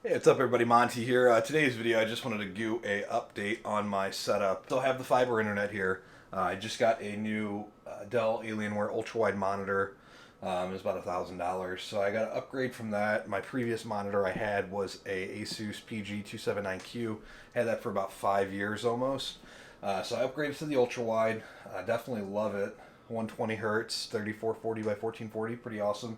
Hey, what's up everybody, Monty here. Today's video I just wanted to do a update on my setup. Still have the fiber internet here. I just got a new Dell Alienware ultra-wide monitor. It was about $1,000, so I got an upgrade from that. My previous monitor I had was a Asus PG279Q. Had that for about 5 years almost. So I upgraded to the ultra-wide. Definitely love it. 120 hertz, 3440 by 1440, pretty awesome.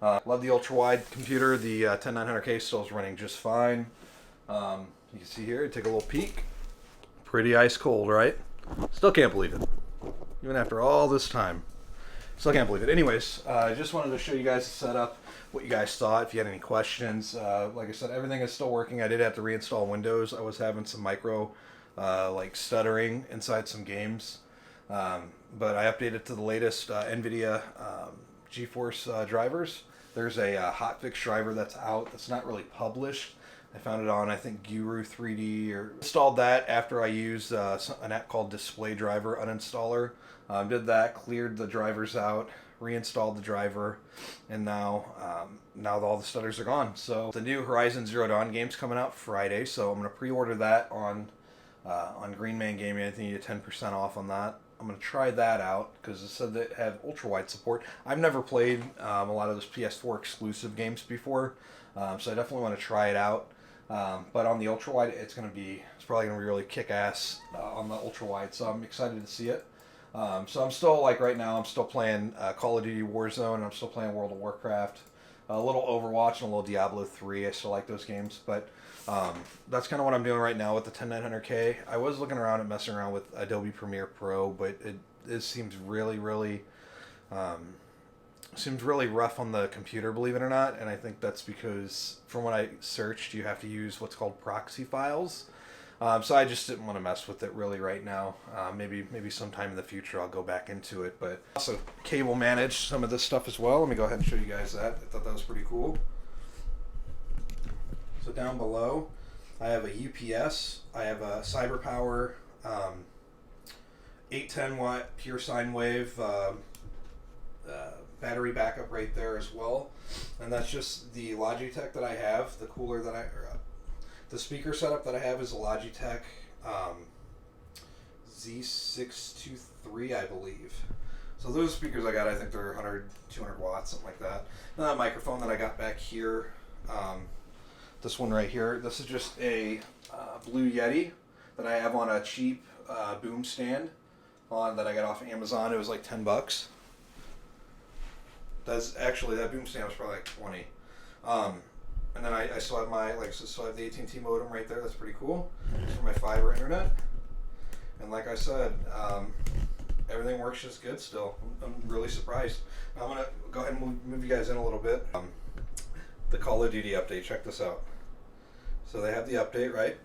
Love the ultra-wide computer. The 10900K still is running just fine. You can see here, take a little peek. Pretty ice cold, right? Still can't believe it. Even after all this time. Still can't believe it. Anyways, I just wanted to show you guys the setup, what you guys thought, if you had any questions. Like I said, everything is still working. I did have to reinstall Windows. I was having some micro, stuttering inside some games. But I updated to the latest NVIDIA GeForce drivers. There's a hotfix driver that's out that's not really published. I found it on, I think, Guru 3D, or installed that after I used an app called Display Driver Uninstaller. Did that, cleared the drivers out, reinstalled the driver, and now all the stutters are gone. So the new Horizon Zero Dawn game's coming out Friday, so I'm going to pre-order that on Green Man Gaming. I think you get 10% off on that. I'm going to try that out because it said they have ultra-wide support. I've never played a lot of those PS4 exclusive games before, so I definitely want to try it out. But on the ultra-wide, it's probably going to be really kick-ass on the ultra-wide, so I'm excited to see it. So I'm still, right now, I'm still playing Call of Duty Warzone, and I'm still playing World of Warcraft, a little Overwatch, and a little Diablo 3. I still like those games, but that's kind of what I'm doing right now with the 10900K. I was looking around and messing around with Adobe Premiere Pro, but it seems really rough on the computer, believe it or not. And I think that's because, from what I searched, you have to use what's called proxy files. So I just didn't want to mess with it really right now. Maybe sometime in the future I'll go back into it. But also cable manage some of this stuff as well. Let me go ahead and show you guys that. I thought that was pretty cool. So down below, I have a UPS. I have a CyberPower 810 watt pure sine wave battery backup right there as well. And that's just the Logitech that I have. The cooler that the speaker setup that I have is a Logitech Z623, I believe. So those speakers I got, I think they're 100, 200 watts, something like that. And that microphone that I got back here, this one right here, this is just a Blue Yeti that I have on a cheap boom stand that I got off Amazon. It was like $10. That boom stand was probably like 20. And then I still have still have the AT&T modem right there. That's pretty cool. It's for my fiber internet. And like I said, everything works just good still. I'm really surprised. Now I'm going to go ahead and move you guys in a little bit. The Call of Duty update. Check this out. So they have the update, right?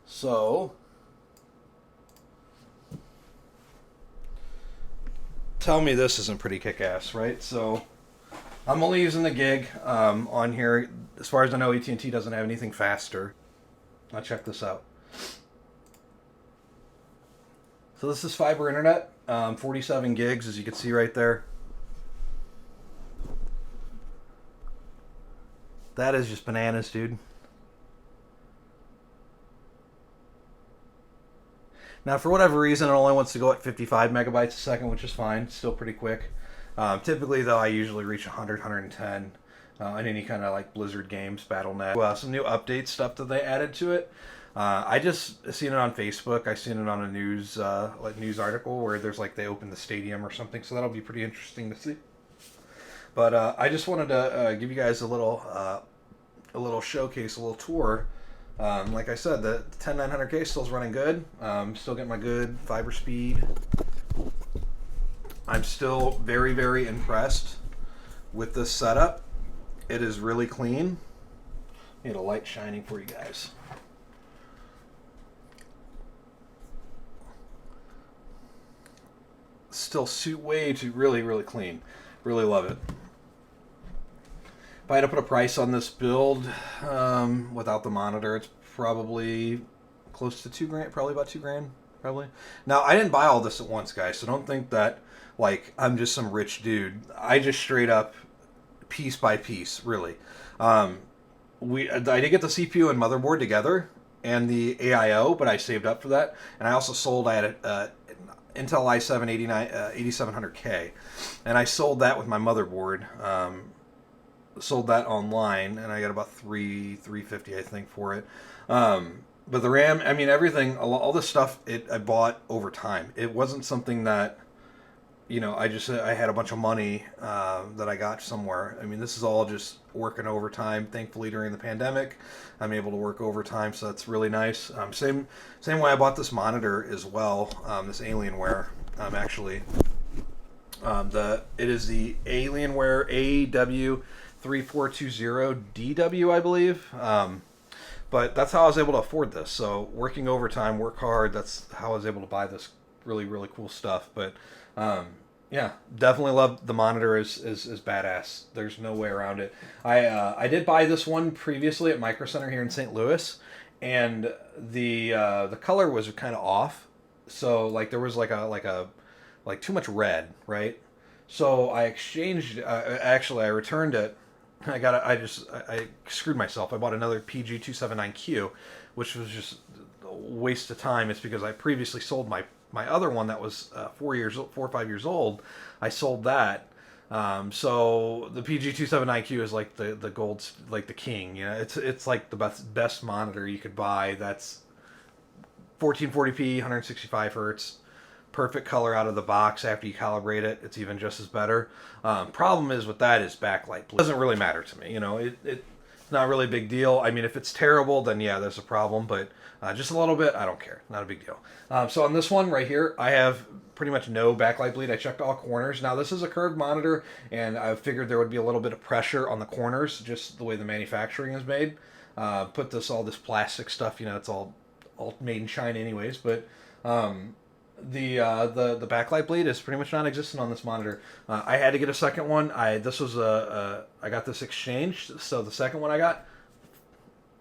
So tell me this isn't pretty kick-ass, right? So I'm only using the gig on here. As far as I know, AT&T doesn't have anything faster. Now check this out. So this is fiber internet, 47 gigs, as you can see right there. That is just bananas, dude. Now, for whatever reason, it only wants to go at 55 megabytes a second, which is fine. Still pretty quick. Typically, though, I usually reach 100, 110 in any kind of Blizzard games, Battle.net. Some new update stuff that they added to it. I just seen it on Facebook. I seen it on a news article where there's they opened the stadium or something. So that'll be pretty interesting to see. But I just wanted to give you guys a little showcase, a little tour. Like I said, the 10900K still is running good. Still getting my good fiber speed. I'm still very, very impressed with this setup. It is really clean. Need a light shining for you guys. Still way too really clean. Really love it. If I had to put a price on this build without the monitor, it's probably close to $2,000, probably about $2,000, probably. Now, I didn't buy all this at once, guys, so don't think that I'm just some rich dude. I just straight up piece by piece, really. I did get the CPU and motherboard together and the AIO, but I saved up for that. And I also sold. I had a Intel i7 8700K, and I sold that with my motherboard. Sold that online, and I got about $350 I think for it. But the RAM, I mean, everything, all this stuff, I bought over time. It wasn't something that, I had a bunch of money that I got somewhere. I mean, this is all just working overtime. Thankfully, during the pandemic, I'm able to work overtime, so that's really nice. Same way I bought this monitor as well. This Alienware, actually. It is the Alienware AW3420DW, I believe. But that's how I was able to afford this. So working overtime, work hard. That's how I was able to buy this really, really cool stuff. But yeah, definitely love the monitor. Is badass. There's no way around it. I did buy this one previously at Micro Center here in St. Louis, and the color was kind of off. So like there was like too much red, right? So I exchanged. Actually, I returned it. I screwed myself. I bought another PG279Q, which was just a waste of time. It's because I previously sold my other one that was 4 or 5 years old. I sold that. So the PG279Q is like the gold, like the king. You know, it's like the best monitor you could buy. That's 1440p, 165 hertz. Perfect color out of the box. After you calibrate it, it's even just as better. Problem is with that is backlight bleed. It doesn't really matter to me. It's not really a big deal. I mean, if it's terrible, then yeah, there's a problem. But just a little bit, I don't care. Not a big deal. So on this one right here, I have pretty much no backlight bleed. I checked all corners. Now this is a curved monitor, and I figured there would be a little bit of pressure on the corners, just the way the manufacturing is made. Put all this plastic stuff. It's all made in China anyways, but. The backlight bleed is pretty much non-existent on this monitor. I had to get a second one. I got this exchanged, so the second one I got,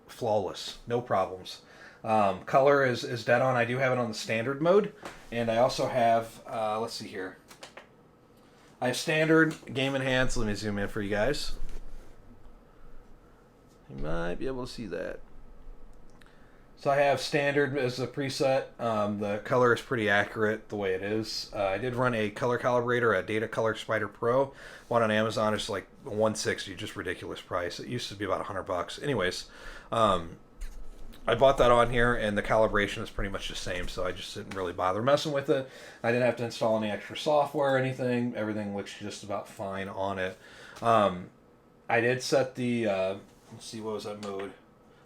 flawless, no problems. Color is dead on. I do have it on the standard mode, and I also have let's see here. I have standard, game enhanced. Let me zoom in for you guys. You might be able to see that. So I have standard as a preset. The color is pretty accurate the way it is. I did run a color calibrator, a Data Color Spider Pro. One on Amazon. It's like $160, just ridiculous price. It used to be about $100. Anyways, I bought that on here, and the calibration is pretty much the same. So I just didn't really bother messing with it. I didn't have to install any extra software or anything. Everything looks just about fine on it. I did set the let's see, what was that mode?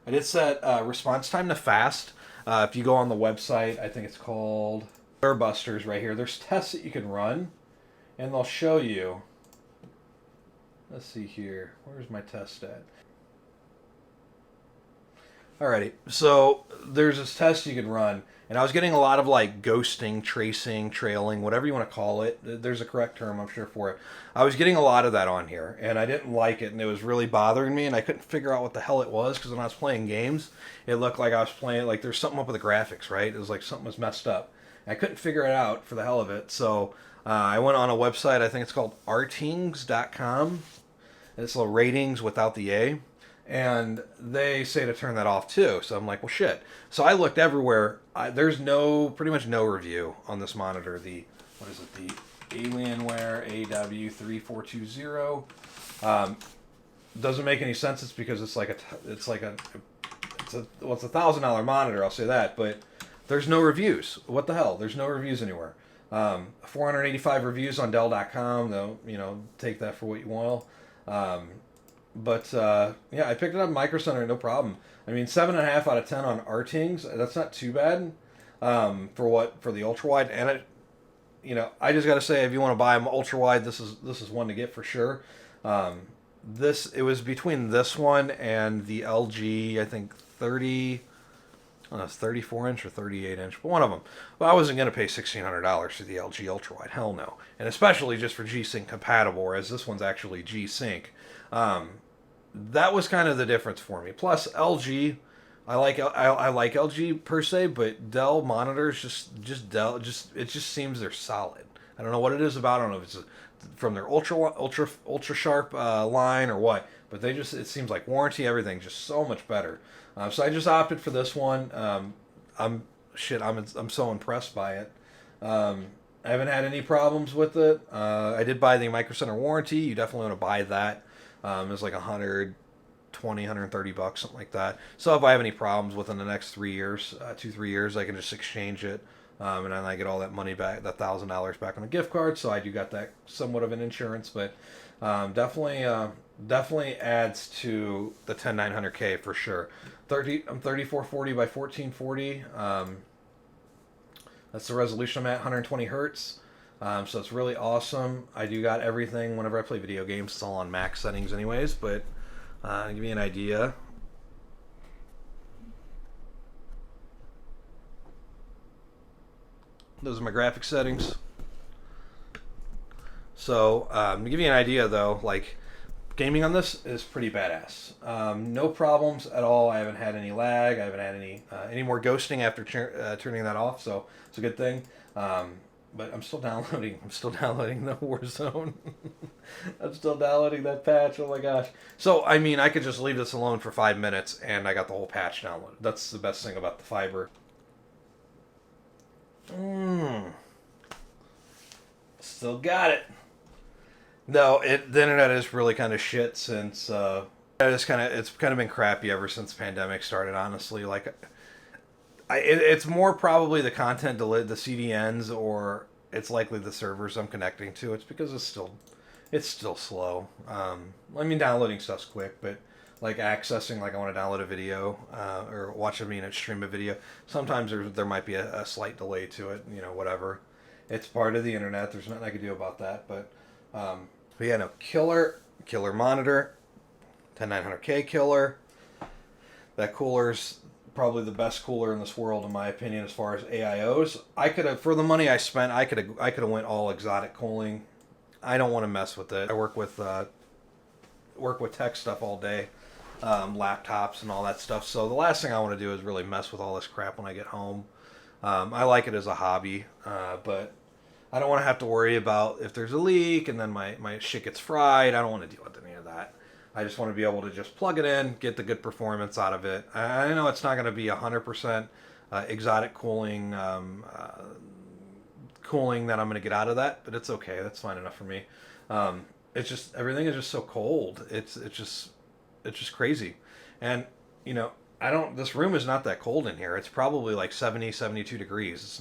I did set response time to fast. If you go on the website, I think it's called Busters right here. There's tests that you can run, and they'll show you. Let's see here. Where's my test at? Alrighty, so there's this test you can run, and I was getting a lot of like ghosting, tracing, trailing, whatever you want to call it. There's a correct term, I'm sure, for it. I was getting a lot of that on here, and I didn't like it, and it was really bothering me, and I couldn't figure out what the hell it was, because when I was playing games, it looked like I was playing, like there's something up with the graphics, right? It was like something was messed up. I couldn't figure it out for the hell of it, so I went on a website, I think it's called rtings.com. It's a ratings without the A. And they say to turn that off too. So I'm like, well, shit. So I looked everywhere. There's pretty much no review on this monitor. The Alienware AW3420. Doesn't make any sense. It's because it's a $1,000 monitor. I'll say that, but there's no reviews. What the hell? There's no reviews anywhere. 485 reviews on Dell.com. Though, take that for what you will. But yeah, I picked it up at Micro Center, no problem. I mean, 7.5 out of 10 on Rtings. That's not too bad for the ultra wide. And I just got to say, if you want to buy them ultra wide, this is one to get for sure. It was between this one and the LG, I think 34 inch or 38 inch, but one of them. Well, I wasn't going to pay $1,600 for the LG ultra wide. Hell no. And especially just for G-Sync compatible, whereas this one's actually G-Sync. That was kind of the difference for me. Plus LG, I like LG per se, but Dell monitors Dell it just seems they're solid. I don't know what it is about. I don't know if it's from their ultra sharp line or what, but it seems like warranty, everything just so much better. So I just opted for this one. I'm so impressed by it. I haven't had any problems with it. I did buy the Micro Center warranty. You definitely want to buy that. It's like $120, $130, something like that. So if I have any problems within the next 3 years, 2-3 years, I can just exchange it, and then I get all that money back, that $1,000 back on a gift card. So I do got that somewhat of an insurance, but definitely adds to the 10900K for sure. I'm 3440 by 1440. That's the resolution I'm at, 120 hertz. So it's really awesome. I do got everything. Whenever I play video games, it's all on max settings anyways, but to give you an idea. Those are my graphic settings. So to give you an idea though, like gaming on this is pretty badass. No problems at all. I haven't had any lag. I haven't had any more ghosting after turning that off, so it's a good thing. But I'm still downloading. I'm still downloading the Warzone. I'm still downloading that patch. Oh my gosh. So I mean, I could just leave this alone for 5 minutes, and I got the whole patch downloaded. That's the best thing about the fiber. Still got it. No, the internet is really kind of shit since it's kind of been crappy ever since the pandemic started. Honestly, like it's more probably the content the CDNs, or it's likely the servers I'm connecting to. It's because it's still slow. I mean, downloading stuff's quick, but like accessing, like I want to download a video or watch stream a video. Sometimes there might be a slight delay to it. You know, whatever. It's part of the internet. There's nothing I can do about that, but yeah, no, killer monitor, 10900K killer. That cooler's probably the best cooler in this world, in my opinion, as far as AIOs. I could have, for the money I spent, I could have went all exotic cooling. I don't want to mess with it. I work with tech stuff all day, laptops and all that stuff. So the last thing I want to do is really mess with all this crap when I get home. I like it as a hobby, but I don't want to have to worry about if there's a leak and then my shit gets fried. I don't want to deal with any of that. I just want to be able to just plug it in, get the good performance out of it. I know it's not going to be 100% exotic cooling that I'm going to get out of that, but it's okay. That's fine enough for me. It's just, everything is just so cold. It's just crazy. And, you know, this room is not that cold in here. It's probably like 70, 72 degrees. It's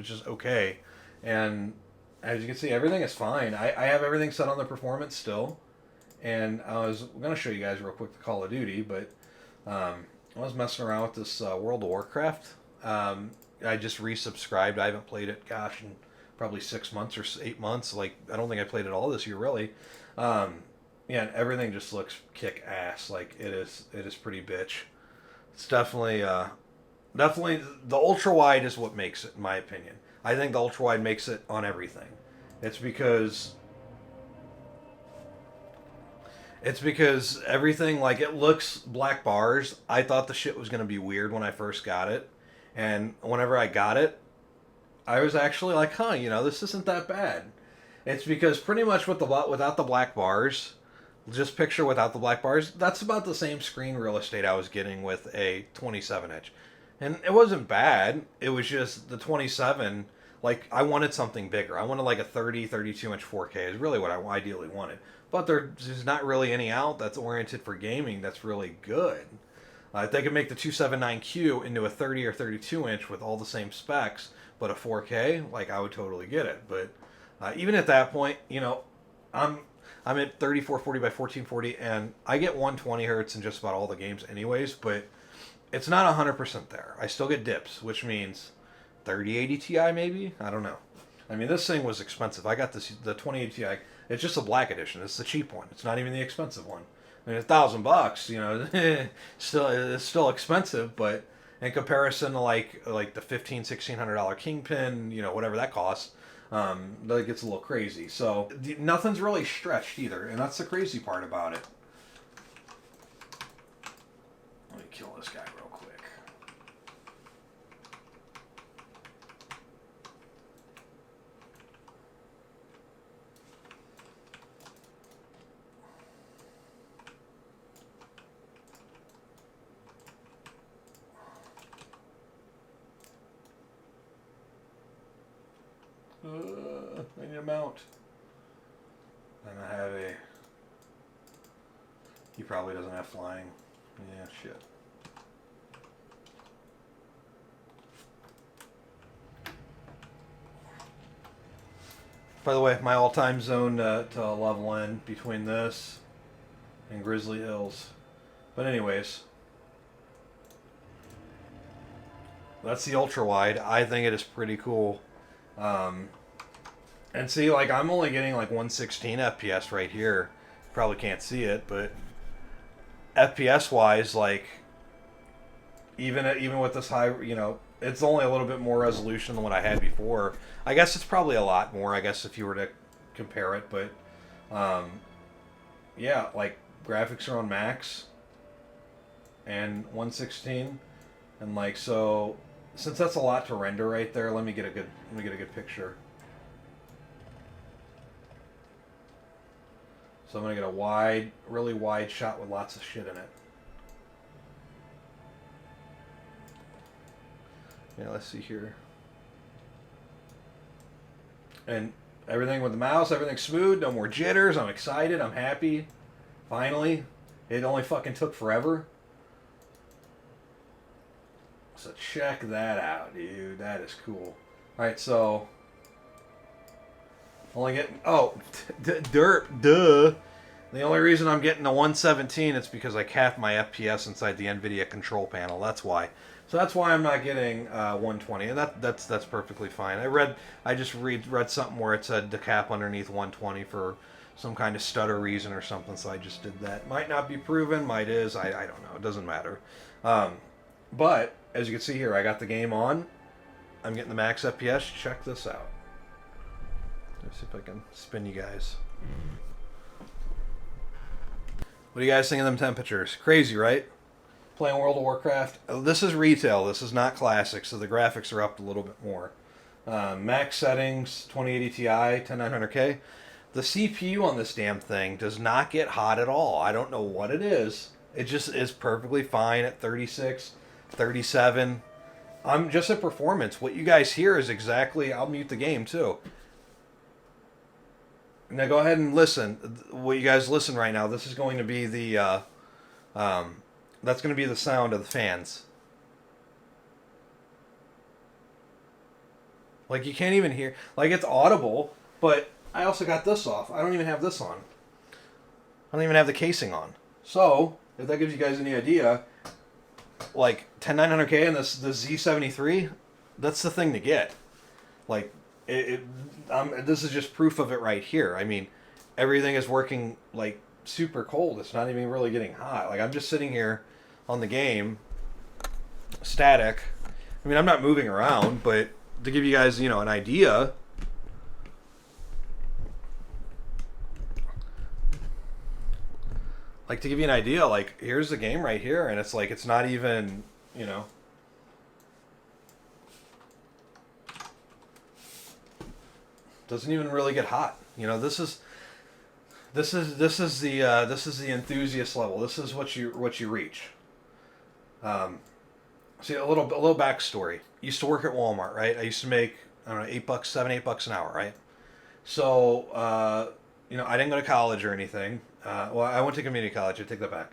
just okay. And as you can see, everything is fine. I have everything set on the performance still. And I was going to show you guys real quick the Call of Duty, but I was messing around with this World of Warcraft. I just resubscribed. I haven't played it, gosh, in probably 6 months or 8 months. Like, I don't think I played it all this year, really. Yeah, and everything just looks kick-ass. Like, it is pretty bitch. It's definitely the ultra-wide is what makes it, in my opinion. I think the ultra-wide makes it on everything. It's because everything, like, it looks black bars. I thought the shit was going to be weird when I first got it. And whenever I got it, I was actually like, huh, you know, this isn't that bad. It's because pretty much without the black bars, just picture without the black bars, that's about the same screen real estate I was getting with a 27-inch. And it wasn't bad. It was just the 27, like, I wanted something bigger. I wanted like a 32-inch 4K is really what I ideally wanted. But there's not really any out that's oriented for gaming that's really good. If they could make the 279Q into a 30 or 32-inch with all the same specs, but a 4K, like, I would totally get it. But even at that point, you know, I'm at 3440 by 1440, and I get 120 hertz in just about all the games anyways, but it's not 100% there. I still get dips, which means 3080 Ti maybe? I don't know. I mean, this thing was expensive. I got the 2080 Ti. It's just a black edition. It's the cheap one. It's not even the expensive one. I mean, $1,000, you know, it's still expensive, but in comparison to like the $1,500-$1,600 Kingpin, you know, whatever that costs, that gets a little crazy. So nothing's really stretched either, and that's the crazy part about it. Let me kill this guy real quick. mount. And I have a... He probably doesn't have flying. Yeah, shit. By the way, my all-time zone to level in between this and Grizzly Hills. But anyways, that's the ultra wide. I think it is pretty cool. And see, like, I'm only getting like 116 FPS right here. Probably can't see it, but FPS wise, like, even with this high, you know, it's only a little bit more resolution than what I had before. I guess it's probably a lot more, I guess, if you were to compare it, but yeah, like, graphics are on max and 116, and like, so since that's a lot to render right there, let me get a good picture. So I'm gonna get a wide, really wide shot with lots of shit in it. Yeah, let's see here. And everything with the mouse, everything's smooth, no more jitters. I'm excited, I'm happy. Finally. It only fucking took forever. So check that out, dude. That is cool. Alright, so... Only getting... Oh, duh. The only reason I'm getting to 117 is because I capped my FPS inside the NVIDIA control panel. That's why. So that's why I'm not getting 120, and that's perfectly fine. I just read something where it said to cap underneath 120 for some kind of stutter reason or something, so I just did that. Might not be proven, might is. I don't know. It doesn't matter. But as you can see here, I got the game on. I'm getting the max FPS. Check this out. Let's see if I can spin you guys. What do you guys think of them temperatures? Crazy, right? Playing World of Warcraft. This is retail. This is not classic, so the graphics are up a little bit more. Max settings, 2080 Ti, 10900K. The CPU on this damn thing does not get hot at all. I don't know what it is. It just is perfectly fine at 36, 37. I'm just at performance. What you guys hear is exactly... I'll mute the game, too. Now go ahead and listen. What you guys listen right now, this is going to be the... that's going to be the sound of the fans. Like, you can't even hear... Like, it's audible, but I also got this off. I don't even have this on. I don't even have the casing on. So, if that gives you guys any idea, like, 10900K and the Z73, that's the thing to get. Like, this is just proof of it right here. I mean, everything is working, like, super cold. It's not even really getting hot. Like, I'm just sitting here on the game, static. I mean, I'm not moving around, but to give you guys, you know, an idea. Like, to give you an idea, like, here's the game right here, and it's like, it's not even, you know. Doesn't even really get hot. You know, this is the enthusiast level. This is what you reach. See, a little backstory. Used to work at Walmart, right? I used to make, I don't know, $7, $8 an hour, right? So, you know, I didn't go to college or anything. Well, I went to community college. I take that back.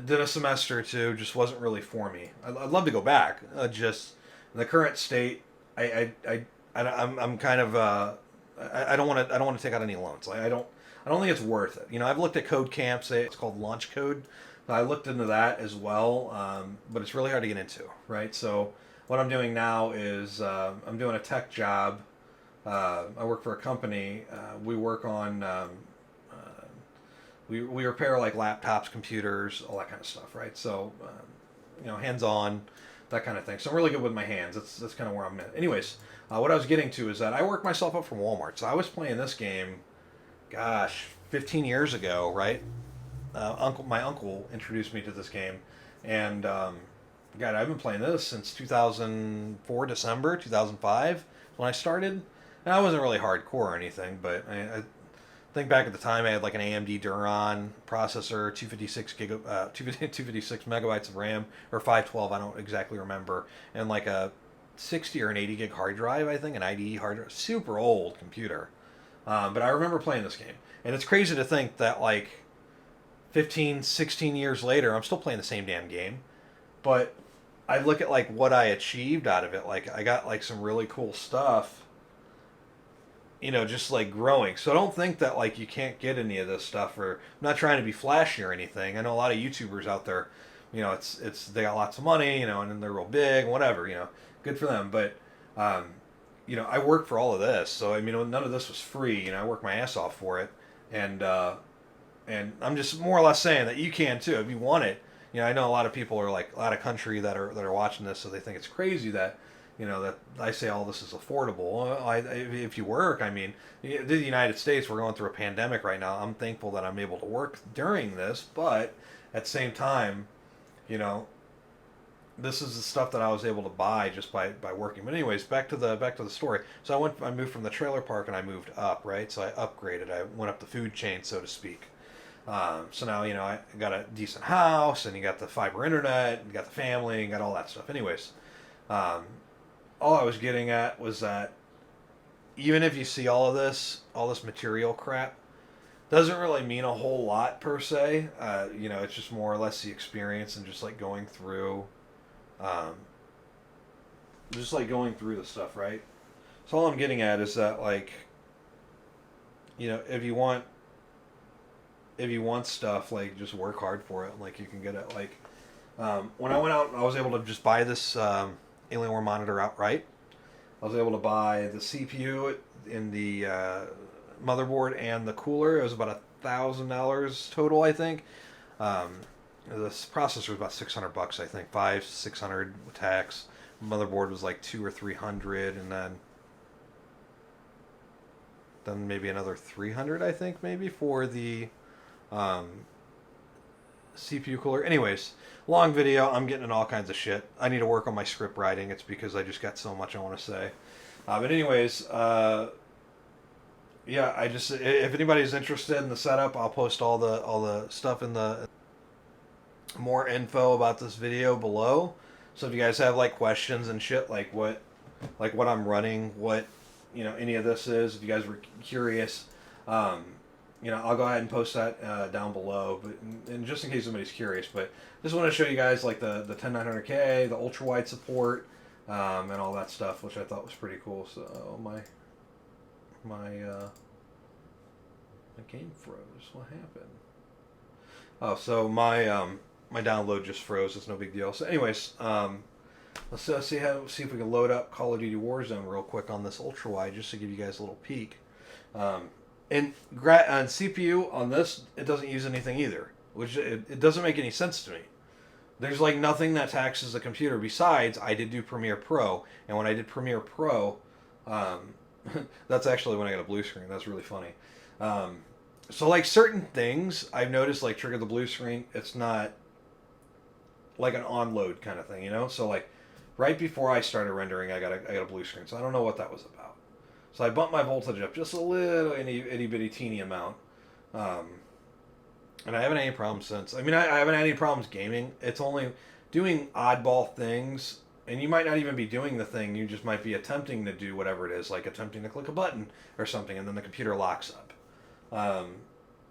Did a semester or two. Just wasn't really for me. I'd love to go back. Just in the current state, I'm kind of I don't want to take out any loans. Like, I don't think it's worth it. You know, I've looked at code camps. It's called Launch Code. I looked into that as well, but it's really hard to get into, right? So what I'm doing now is I'm doing a tech job. I work for a company. We work on we repair, like, laptops, computers, all that kind of stuff, right? So you know, hands-on, that kind of thing. So I'm really good with my hands. That's kind of where I'm at. Anyways, what I was getting to is that I worked myself up from Walmart. So I was playing this game, gosh, 15 years ago, right? My uncle introduced me to this game, and God, I've been playing this since 2004, December 2005 when I started. And I wasn't really hardcore or anything, but I think back at the time I had like an AMD Duron processor, 256 megabytes of RAM, or 512, I don't exactly remember, and like a 60 or an 80 gig hard drive, I think, an IDE hard drive, super old computer. But I remember playing this game, and it's crazy to think that like 15, 16 years later, I'm still playing the same damn game. But I look at like what I achieved out of it. Like I got like some really cool stuff, just like growing. So I don't think that like you can't get any of this stuff. Or I'm not trying to be flashy or anything. I know a lot of YouTubers out there, it's they got lots of money, and then they're real big, whatever, good for them. But I work for all of this, so I mean none of this was free. I worked my ass off for it, and I'm just more or less saying that you can too if you want it. I know a lot of people are like out of country that are watching this, so they think it's crazy that that I say all this is affordable. If you work, I mean, the United States, we're going through a pandemic right now. I'm thankful that I'm able to work during this, but at the same time, this is the stuff that I was able to buy just by working. But anyways, back to the story. So I moved from the trailer park and I moved up, right? So I upgraded. I went up the food chain, so to speak. So now, I got a decent house, and you got the fiber internet, and you got the family, and you got all that stuff. Anyways, all I was getting at was that even if you see all this material crap, doesn't really mean a whole lot per se. It's just more or less the experience and just like going through, the stuff, right? So all I'm getting at is that like, if you want stuff, like just work hard for it. Like you can get it. Like when I went out, I was able to just buy this Alienware monitor outright. I was able to buy the CPU in the motherboard and the cooler. It was about $1,000 total, I think. This processor was about $600, I think, 500-600 with tax. Motherboard was like $200 or $300, and then maybe another $300, I think, maybe for the CPU cooler. Anyways, long video. I'm getting in all kinds of shit. I need to work on my script writing. It's because I just got so much I want to say. But anyways, yeah, if anybody's interested in the setup, I'll post all the stuff in the more info about this video below. So if you guys have like questions and shit, like what I'm running, what any of this is, if you guys were curious, I'll go ahead and post that down below. But and just in case somebody's curious, but just want to show you guys like the 10900K, the ultra wide support, and all that stuff, which I thought was pretty cool. So my game froze. What happened? Oh, so my download just froze. It's no big deal. So anyways, let's see if we can load up Call of Duty Warzone real quick on this ultra wide, just to give you guys a little peek. And on CPU on this, it doesn't use anything either, which it doesn't make any sense to me. There's like nothing that taxes the computer. Besides, I did do Premiere Pro, and when I did Premiere Pro, that's actually when I got a blue screen. That's really funny. So like certain things I've noticed like trigger the blue screen. It's not like an on-load kind of thing, So like right before I started rendering, I got a blue screen. So I don't know what that was about. So I bumped my voltage up just a little itty bitty teeny amount. And I haven't had any problems since. I mean, I haven't had any problems gaming. It's only doing oddball things, and you might not even be doing the thing. You just might be attempting to do whatever it is, like attempting to click a button or something, and then the computer locks up.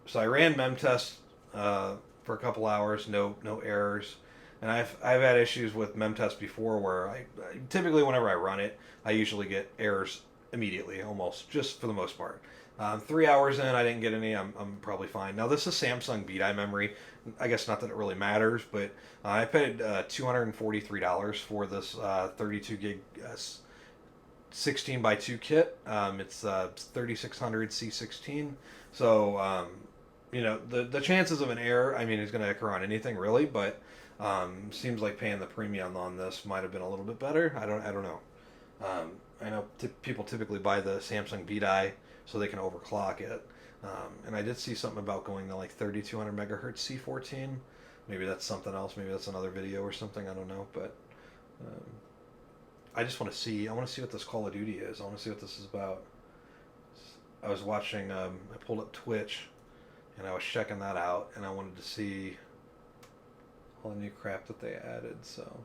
So I ran Mem Test for a couple hours, no errors. And I've had issues with Mem Test before where I typically whenever I run it, I usually get errors immediately, almost, just for the most part. 3 hours in, I didn't get any. I'm probably fine. Now, this is Samsung BDI memory. I guess not that it really matters, but I paid $243 for this 32 gig 16 by 2 kit. It's 3600 C16. So, the chances of an error, I mean, is going to occur on anything really, but seems like paying the premium on this might have been a little bit better. I don't know. I know people typically buy the Samsung BDI so they can overclock it. And I did see something about going to like 3200 megahertz C14. Maybe that's something else. Maybe that's another video or something. I don't know. But I just want to see. I want to see what this Call of Duty is. I want to see what this is about. I was watching. I pulled up Twitch, and I was checking that out, and I wanted to see all the new crap that they added. So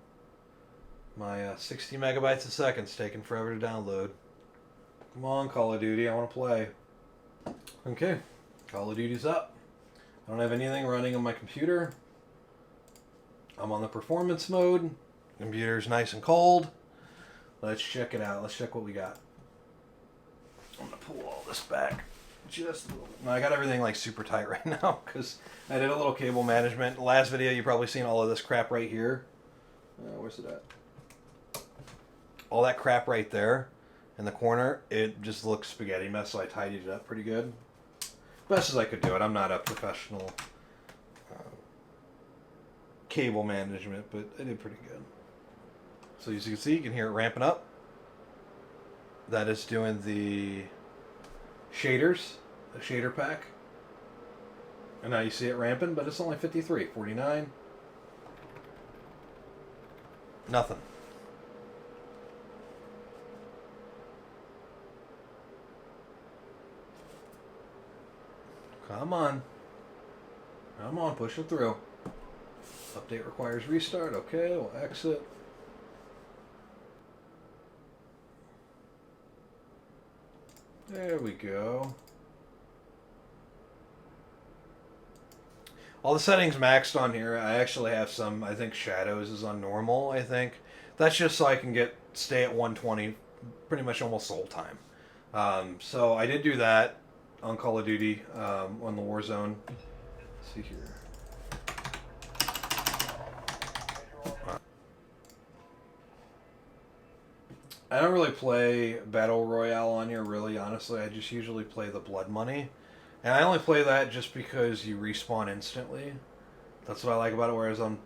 My 60 megabytes a second is taking forever to download. Come on, Call of Duty, I want to play. Okay, Call of Duty's up. I don't have anything running on my computer. I'm on the performance mode. Computer's nice and cold. Let's check it out. Let's check what we got. I'm going to pull all this back just a little bit. No, I got everything like super tight right now because I did a little cable management. Last video, you probably seen all of this crap right here. Where's it at? All that crap right there in the corner, it just looks spaghetti mess, so I tidied it up pretty good. Best as I could do it. I'm not a professional cable management, but I did pretty good. So as you can see, you can hear it ramping up. That is doing the shaders, the shader pack. And now you see it ramping, but it's only 53, 49. Nothing. Come on. Come on, push it through. Update requires restart. Okay, we'll exit. There we go. All the settings maxed on here. I actually have some, I think shadows is on normal, I think. That's just so I can stay at 120 pretty much almost the whole time. So I did do that on Call of Duty, on the Warzone. Let's see here. I don't really play Battle Royale on here, really, honestly. I just usually play the Blood Money. And I only play that just because you respawn instantly. That's what I like about it, whereas on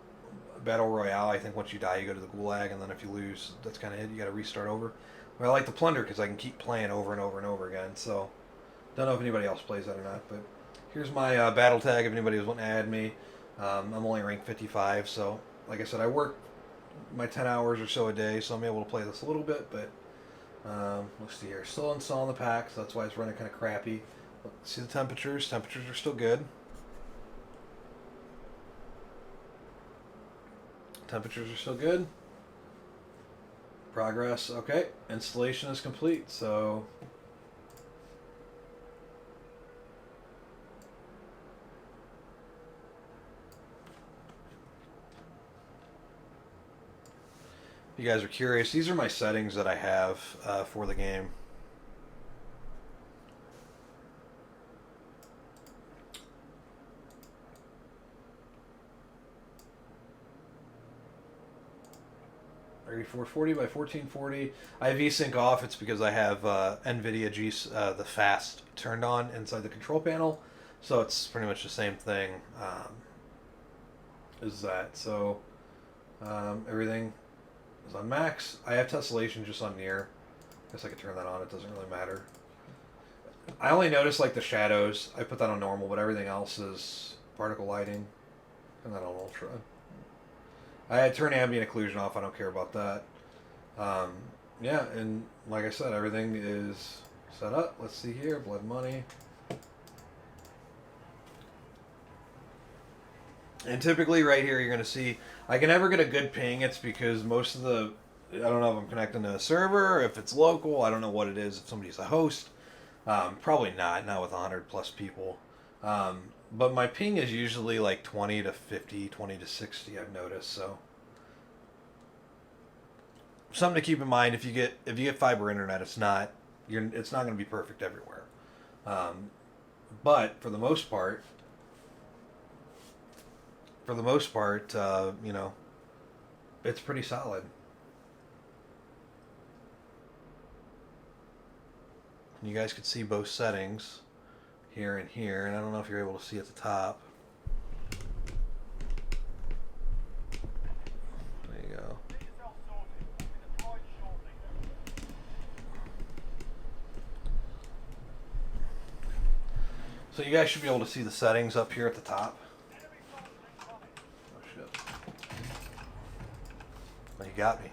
Battle Royale, I think once you die, you go to the Gulag, and then if you lose, that's kind of it. You got to restart over. But I like the Plunder because I can keep playing over and over and over again, so don't know if anybody else plays that or not, but here's my battle tag if anybody was wanting to add me. I'm only ranked 55, so like I said, I work my 10 hours or so a day, so I'm able to play this a little bit, but let's see here. Still installing the pack, so that's why it's running kind of crappy. See the temperatures? Temperatures are still good. Temperatures are still good. Progress, okay. Installation is complete, so if you guys are curious, these are my settings that I have for the game. .440 by 1440. I have VSync off. It's because I have NVIDIA the fast turned on inside the control panel, so it's pretty much the same thing as that. So everything is on max. I have tessellation just on near. I guess I could turn that on. It doesn't really matter. I only notice like the shadows. I put that on normal, but everything else is particle lighting. And that on ultra. I had turn ambient occlusion off. I don't care about that. Yeah, and like I said, everything is set up. Let's see here. Blood Money. And typically right here you're going to see, I can never get a good ping. It's because most of the, I don't know if I'm connecting to a server, or if it's local. I don't know what it is, if somebody's a host. Probably not with 100 plus people. But my ping is usually like 20 to 50, 20 to 60, I've noticed, so. Something to keep in mind, if you get fiber internet, it's not going to be perfect everywhere. But for the most part, you know, it's pretty solid. And you guys can see both settings here and here, and I don't know if you're able to see at the top. There you go. So you guys should be able to see the settings up here at the top. Oh shit. Oh, you got me.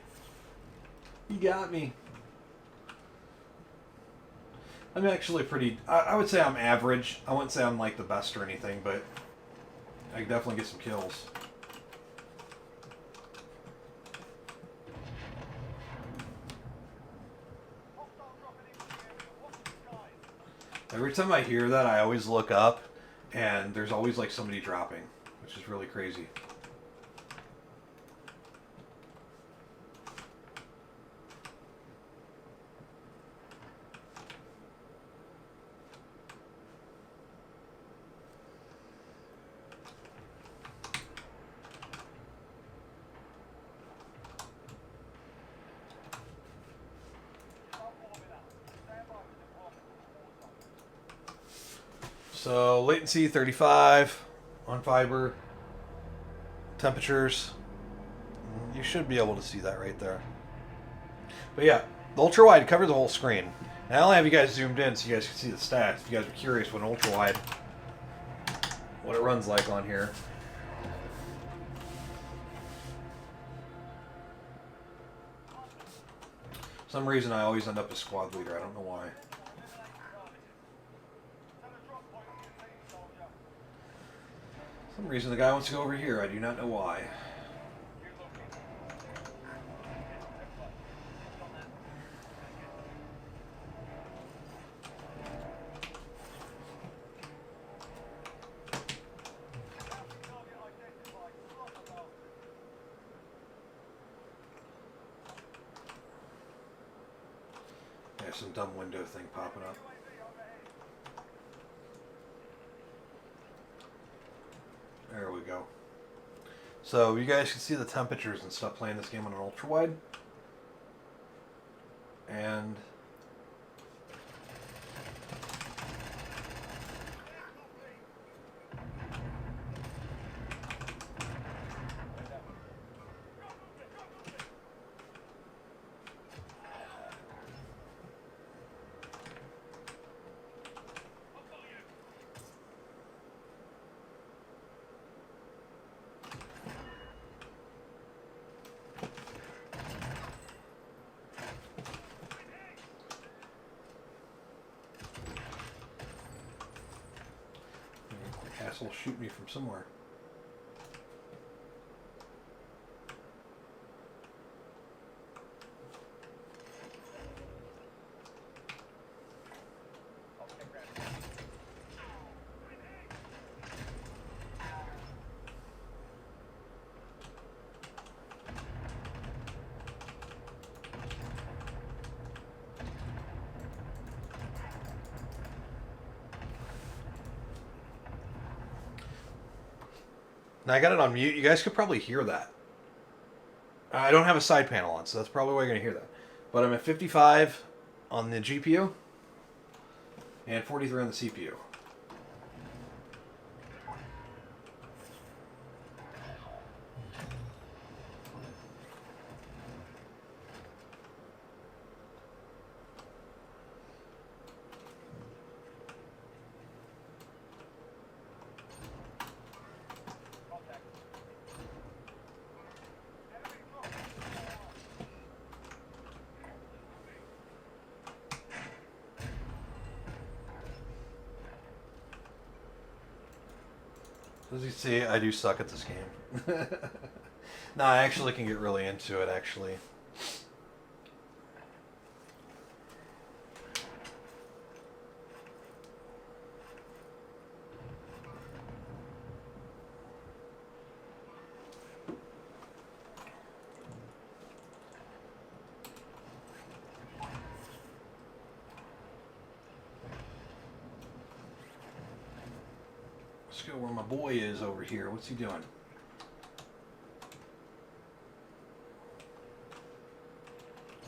You got me. I'm actually pretty, I would say I'm average. I wouldn't say I'm like the best or anything, but I can definitely get some kills. Every time I hear that, I always look up, and there's always like somebody dropping, which is really crazy. So latency 35 on fiber. Temperatures. You should be able to see that right there. But yeah, the ultra wide covered the whole screen. And I only have you guys zoomed in so you guys can see the stats. If you guys are curious what an ultra wide, what it runs like on here. For some reason I always end up a squad leader. I don't know why. For some reason the guy wants to go over here. I do not know why. Yeah, some dumb window thing popping up. There we go. So you guys can see the temperatures and stuff playing this game on an ultra wide. And asshole shoot me from somewhere. Now I got it on mute. You guys could probably hear that. I don't have a side panel on, so that's probably why you're going to hear that. But I'm at 55 on the GPU and 43 on the CPU. As you see, I do suck at this game. No, I actually can get really into it, actually. Let's go where my boy is over here. What's he doing?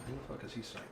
Who the fuck is he sniping?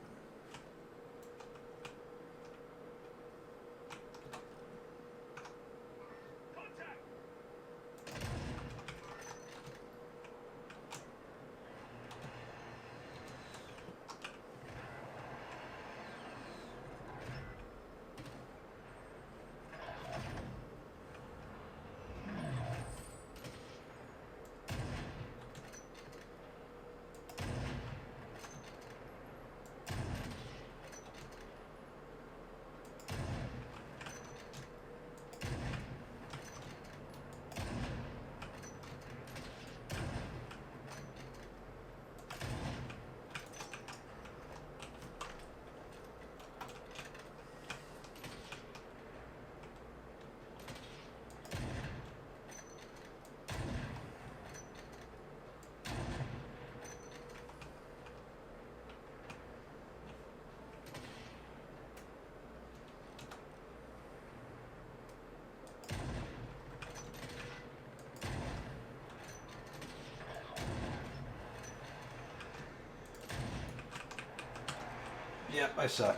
Yep, I suck.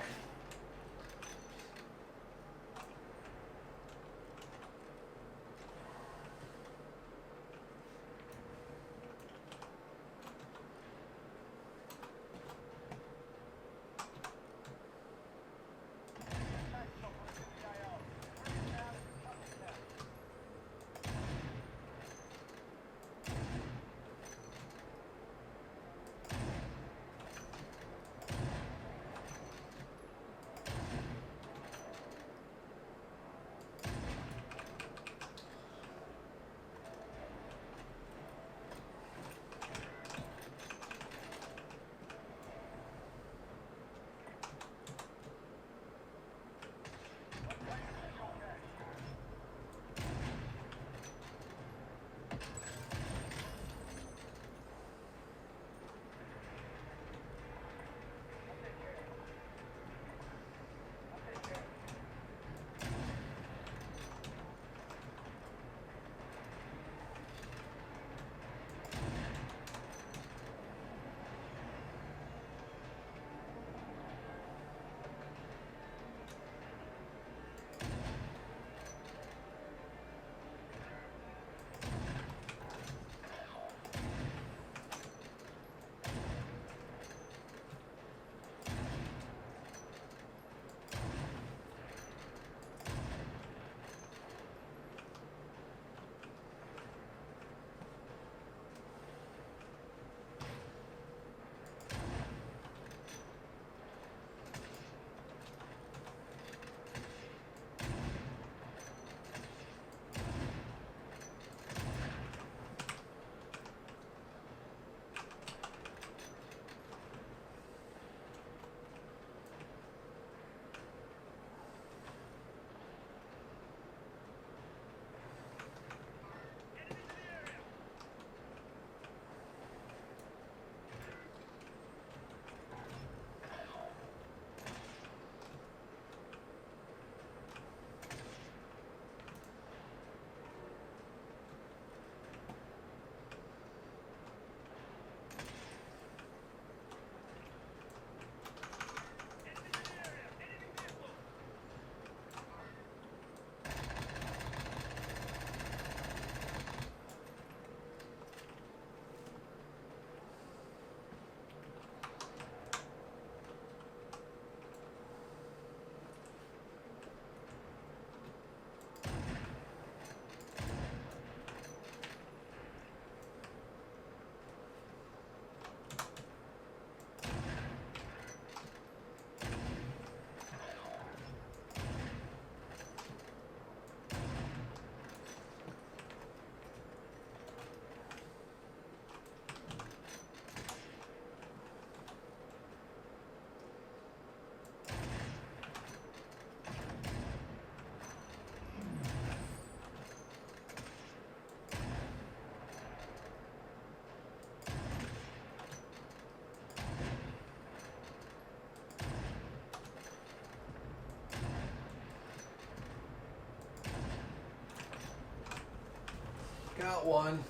Got one.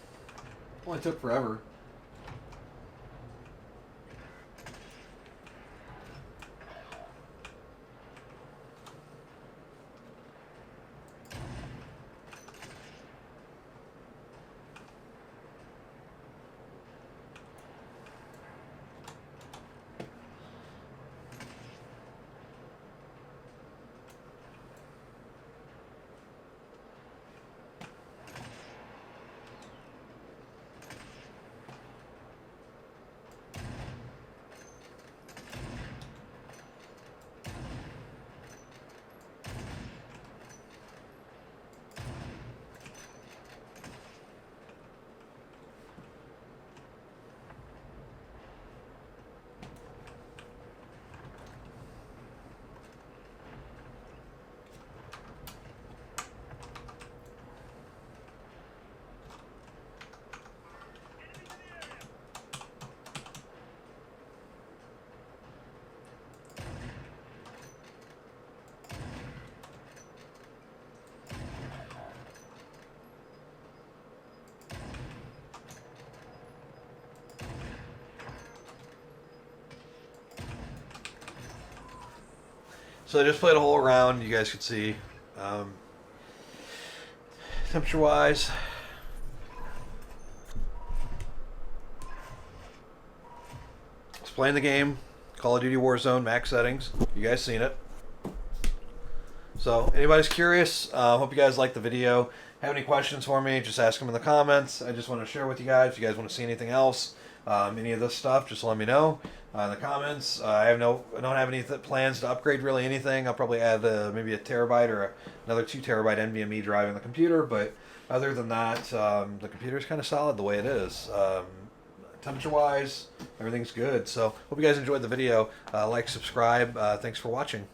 Only took forever. So I just played a whole round. You guys could see. Temperature-wise, just playing the game, Call of Duty Warzone, max settings. You guys seen it. So, anybody's curious, hope you guys like the video. Have any questions for me, just ask them in the comments. I just want to share with you guys. If you guys want to see anything else, any of this stuff, just let me know in the comments. I don't have any plans to upgrade really anything. I'll probably add maybe a terabyte or another 2 terabyte NVMe drive in the computer, but other than that, the computer's kind of solid the way it is. Temperature-wise, everything's good. So, hope you guys enjoyed the video. Like, subscribe. Thanks for watching.